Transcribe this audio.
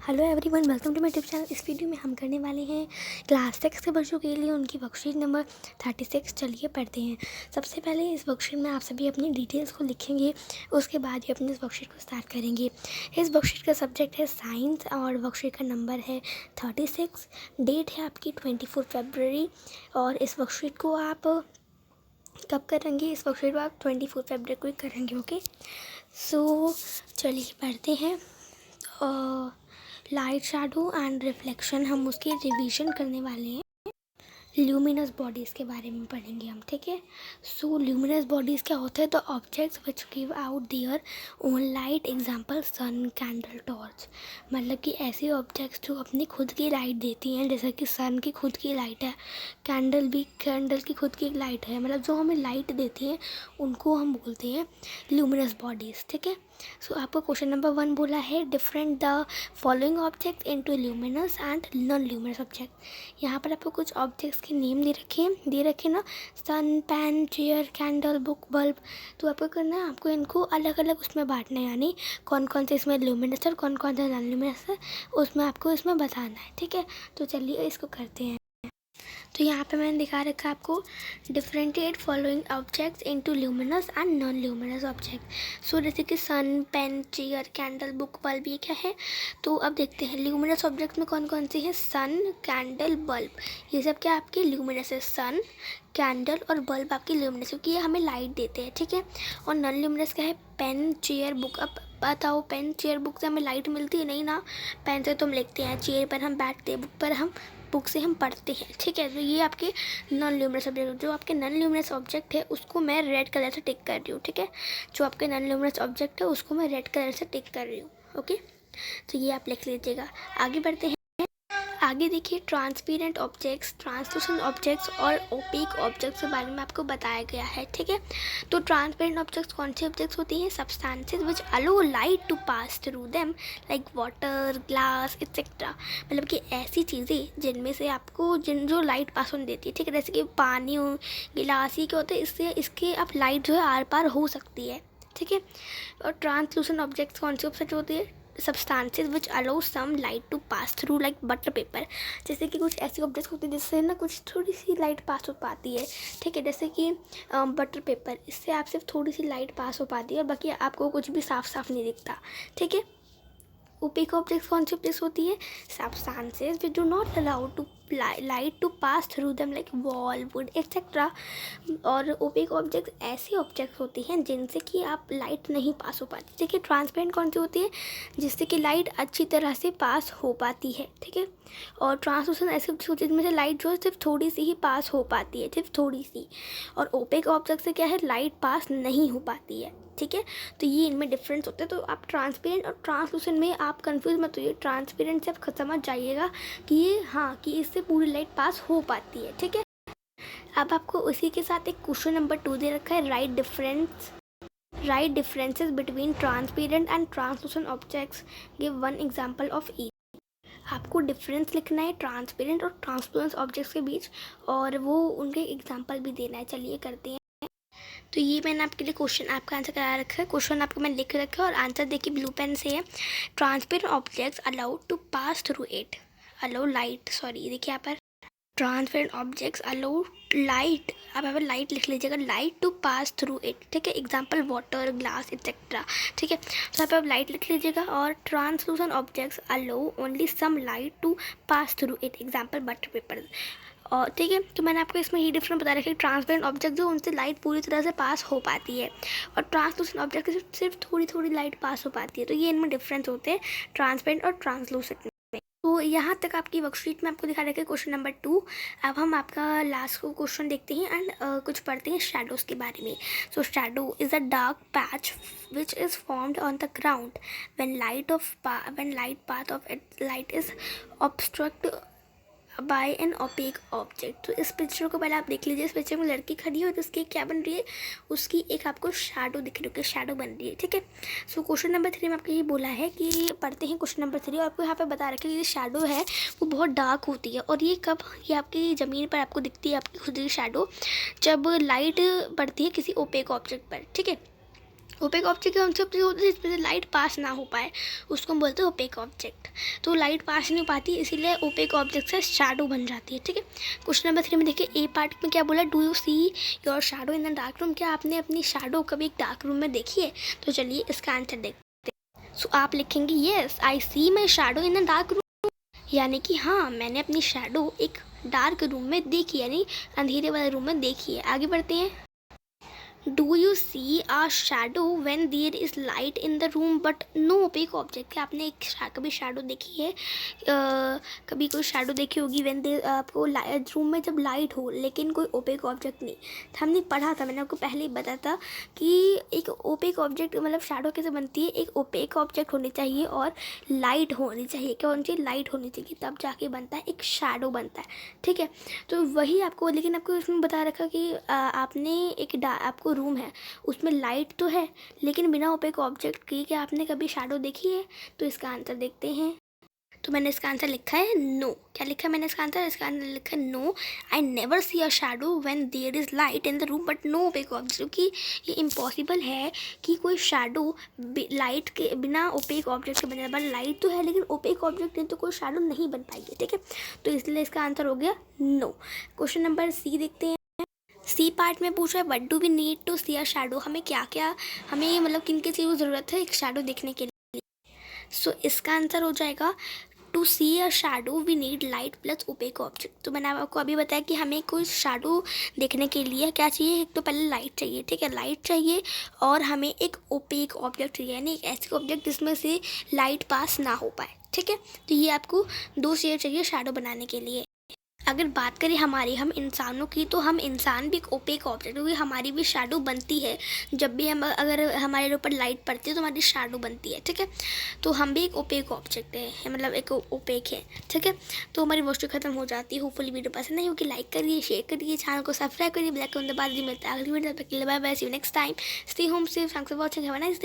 Hello everyone, welcome to my YouTube channel. इस video में हम करने वाले हैं क्लास 6 के बच्चों के लिए उनकी वर्कशीट नंबर 36। चलिए पढ़ते हैं। सबसे पहले इस वर्कशीट में आप सभी अपनी डिटेल्स को लिखेंगे, उसके बाद ही अपनी इस वर्कशीट को स्टार्ट करेंगे। इस वर्कशीट का सब्जेक्ट है साइंस और वर्कशीट का नंबर है 36। डेट है आपकी 24 फरवरी और इस वर्कशीट को आप कब करेंगे? इस वर्कशीट को आप 24 फरवरी को ही करेंगे। ओके, सो चलिए पढ़ते हैं। लाइट शैडो एंड रिफ्लेक्शन, हम उसकी रिवीजन करने वाले हैं। ल्यूमिनस बॉडीज़ के बारे में पढ़ेंगे हम, ठीक है। सो ल्यूमिनस बॉडीज़ क्या होता है? The objects which give out their own light, example sun, candle, torch. मतलब कि ऐसे ऑब्जेक्ट्स जो अपनी खुद की लाइट देती हैं, जैसे कि सन की खुद की लाइट है, कैंडल की खुद की एक लाइट है, मतलब जो हमें लाइट देती हैं उनको हम बोलते हैं ल्यूमिनस बॉडीज़, ठीक है। सो आपका क्वेश्चन नंबर 1 बोला है different the following object into luminous and non luminous object. यहाँ पर आपको कुछ ऑब्जेक्ट्स के नेम दे रखे ना, sun, pen, chair, candle, book, bulb. तो आपको करना है, आपको इनको अलग अलग उसमें बांटना है, यानी कौन कौन से इसमें ल्यूमिनस है और कौन कौन से नॉन ल्यूमिनस है, उसमें आपको इसमें बताना है, ठीक है। तो चलिए इसको करते हैं। तो यहाँ पे मैंने दिखा रखा है आपको differentiate following objects into luminous and non luminous object. So जैसे कि sun, pen, chair, candle, book, bulb, ये क्या है? तो अब देखते हैं ल्यूमिनस ऑब्जेक्ट्स में कौन कौन से हैं। सन, कैंडल, बल्ब, ये सब क्या आपके ल्यूमिनस है। सन, कैंडल और बल्ब आपकी ल्यूमिनस, क्योंकि ये हमें लाइट देते हैं, ठीक है। और नॉन ल्यूमिनस क्या है? Pen, chair, book. अब बताओ, पेन, चेयर, बुक से हमें लाइट मिलती है? नहीं ना। पेन से तो हम लिखते हैं, चेयर पर हम बैठते हैं, बुक से हम पढ़ते हैं, ठीक है। तो ये आपके नॉन ल्यूमिनस ऑब्जेक्ट। जो आपके नॉन ल्यूमिनस ऑब्जेक्ट है उसको मैं रेड कलर से टिक कर रही हूँ, ठीक है। जो आपके नॉन ल्यूमिनस ऑब्जेक्ट है उसको मैं रेड कलर से टिक कर रही हूँ, ओके। तो ये आप लिख लीजिएगा। आगे बढ़ते हैं। आगे देखिए, ट्रांसपेरेंट ऑब्जेक्ट्स, ट्रांसलूसेंट ऑब्जेक्ट्स और ओपेक ऑब्जेक्ट्स के बारे में आपको बताया गया है, ठीक है। तो ट्रांसपेरेंट ऑब्जेक्ट्स कौन से ऑब्जेक्ट्स होती हैं? Substances which allow light to pass through them, like water, glass etcetera. मतलब कि ऐसी चीज़ें जिनमें से आपको जो लाइट पास होने देती है, ठीक है। जैसे कि पानी, गिलास, ये क्या होता है, इससे इसके आप लाइट जो है आर पार हो सकती है, ठीक है। और ट्रांसलूसेंट ऑब्जेक्ट्स कौन से ऑब्जेक्ट होती है? Substances which allow some light to pass through, like butter paper. जैसे कि कुछ ऐसे ऑब्जेक्ट्स होते हैं जिससे ना कुछ थोड़ी सी लाइट पास हो पाती है, ठीक है। जैसे कि बटर पेपर, इससे आप सिर्फ थोड़ी सी लाइट पास हो पाती है और बाकी आपको कुछ भी साफ साफ नहीं दिखता, ठीक है। ओपेक ऑब्जेक्ट्स कौन सी ऑब्जेक्ट्स होती है? Substances which do not allow to light to pass through them, like wall, wood etcetera. और ओपेक ऑब्जेक्ट्स ऐसे ऑब्जेक्ट्स होती हैं जिनसे कि आप लाइट नहीं पास हो पाती, ठीक है। ट्रांसपेरेंट कौन सी होती है? जिससे कि लाइट अच्छी तरह से पास हो पाती है, ठीक है। और ट्रांसलूसेंट ऐसे ऑब्जेक्ट होती है जिनमें से लाइट जो है सिर्फ थोड़ी सी ही पास हो पाती है, सिर्फ थोड़ी सी। और ओपेक ऑब्जेक्ट से क्या है? लाइट पास नहीं हो पाती है, ठीक है। तो ये इनमें डिफरेंस होता है। तो आप ट्रांसपेरेंट और ट्रांसलूसेंट में आप कंफ्यूज मत होइए। ट्रांसपेरेंट से आप समझ जाइएगा कि ये, हाँ, कि इससे पूरी लाइट पास हो पाती है, ठीक है। अब आपको उसी के साथ एक क्वेश्चन नंबर 2 दे रखा है, right differences between transparent and translucent objects, give one example of each. आपको डिफरेंस लिखना है ट्रांसपेरेंट और ट्रांसलूसेंट ऑब्जेक्ट्स के बीच, और वो उनके एग्जांपल भी देना है। चलिए करते हैं। तो ये मैंने आपके लिए क्वेश्चन, आपका आंसर करा रखा है। क्वेश्चन आपको मैंने लिख रखा है और आंसर देखिए ब्लू पेन से है। Transparent objects allowed to pass through it, allow light, sorry, देखिए यहाँ पर ट्रांसपेरेंट ऑब्जेक्ट्स अलाउ लाइट, अब यहाँ पर लाइट लिख लीजिएगा, light to pass through it, ठीक है। एग्जाम्पल वाटर, ग्लास एक्सेट्रा, ठीक है। तो यहाँ पर आप लाइट लिख लीजिएगा। और translucent objects allow only some light to pass through it, example butter paper. और ठीक है, तो मैंने आपको इसमें ये डिफरेंस बता रखा है। ट्रांसपेरेंट ऑब्जेक्ट जो, उनसे लाइट पूरी तरह से पास हो पाती है, और ट्रांसलूसेंट ऑब्जेक्ट से सिर्फ थोड़ी थोड़ी लाइट पास हो पाती है। तो ये इनमें डिफरेंस होते हैं ट्रांसपेरेंट और ट्रांसलूसेंट में। तो यहाँ तक आपकी वर्कशीट में आपको दिखा रखा है क्वेश्चन नंबर 2। अब हम आपका लास्ट को क्वेश्चन देखते हैं एंड कुछ पढ़ते हैं शैडोज़ के बारे में। So shadow is a dark patch which is formed on the ground when light path of its light is obstructed by an opaque object. तो इस पिक्चर को पहले आप देख लीजिए। इस पिक्चर में लड़की खड़ी है और उसकी क्या बन रही है? उसकी एक आपको शैडो दिख रही है, शैडो बन रही है, ठीक है। सो क्वेश्चन नंबर 3 में आपको ये बोला है कि पढ़ते हैं क्वेश्चन नंबर 3, और आपको यहाँ पे बता रखा है कि शैडो है वो बहुत डार्क होती है। और ये कब? ये आपकी ज़मीन पर आपको दिखती है, आपकी खुद की शैडो, जब लाइट पड़ती है किसी ओपेक ऑब्जेक्ट पर, ठीक है। ओपेक ऑब्जेक्ट का कॉन्सेप्ट होता है जिसमें से लाइट पास ना हो पाए, उसको हम बोलते हैं ओपेक ऑब्जेक्ट। तो लाइट पास नहीं पाती, इसीलिए ओपेक ऑब्जेक्ट से शैडो बन जाती है। ठीक है, क्वेश्चन नंबर 3 में देखिए ए पार्ट में क्या बोला, do you see your shadow in the dark room. क्या आपने अपनी शैडो कभी एक डार्क रूम में देखी है? तो चलिए इसका आंसर देखते हैं। सो आप लिखेंगे yes I see my shadow in the dark room, यानी कि हाँ मैंने अपनी शैडो एक डार्क रूम में देखी, यानी अंधेरे वाले रूम में देखी है। आगे बढ़ते हैं। Do you see a shadow when there is light in the room but no opaque object. क्या आपने कभी शैडो देखी है, कभी कोई शैडो देखी होगी वेन देयर, आपको रूम में जब लाइट हो लेकिन कोई ओपेक ऑब्जेक्ट नहीं। तो हमने पढ़ा था, मैंने आपको पहले ही बताया था कि एक ओपेक ऑब्जेक्ट मतलब शैडो कैसे बनती है, एक ओपेक ऑब्जेक्ट होनी चाहिए और लाइट होनी चाहिए। क्या होनी चाहिए? लाइट होनी चाहिए, तब जाके बनता है एक शैडो बनता है। ठीक है, तो वही आपको, लेकिन आपको इसमें बता रखा कि आपने एक आपको रूम है उसमें लाइट तो है लेकिन बिना ओपेक ऑब्जेक्ट की। क्या आपने कभी शैडो देखी है? तो इसका आंसर देखते हैं। तो मैंने इसका आंसर लिखा है नो। क्या लिखा है मैंने इसका आंसर लिखा है no, I never see a shadow when there is light in the room but no opaque object. क्योंकि ये इम्पॉसिबल है कि कोई शैडो लाइट के बिना ओपेक ऑब्जेक्ट के बने, बट लाइट तो है लेकिन ओपेक ऑब्जेक्ट नहीं तो कोई शैडो नहीं बन पाएगी। ठीक है, तो इसलिए इसका आंसर हो गया नो। क्वेश्चन नंबर सी देखते हैं। सी पार्ट में पूछा है what do we need to see a shadow. हमें क्या क्या, हमें मतलब किन किन चीज़ों की ज़रूरत है एक शैडो देखने के लिए। सो इसका आंसर हो जाएगा to see a shadow we need light plus opaque object. तो मैंने आपको अभी बताया कि हमें कोई शैडो देखने के लिए क्या चाहिए, एक तो पहले लाइट चाहिए। ठीक है, लाइट चाहिए और हमें एक ओपेक ऑब्जेक्ट चाहिए, यानी एक ऐसे ऑब्जेक्ट जिसमें से लाइट पास ना हो पाए। ठीक है, तो ये आपको दो चीज़ें चाहिए शैडो बनाने के लिए। अगर बात करें हम इंसानों की, तो हम इंसान भी एक ओपेक ऑब्जेक्ट, क्योंकि हमारी भी शैडो बनती है जब भी हम, अगर हमारे ऊपर लाइट पड़ती है तो हमारी शैडो बनती है। ठीक है, तो हम भी एक ओपेक ऑब्जेक्ट है, मतलब एक ओपेक है। ठीक है, तो हमारी वॉच खत्म हो जाती है। होपफुली वीडियो पसंद नहीं होगी, लाइक करिए, शेयर करिए, चैनल को सब्सक्राइब करिए, ब्लैक ऑन द बाद मिलता है अगली वीडियो। तब तक के लिए bye bye, see you next time, stay home safe, thanks for watching, have a nice day.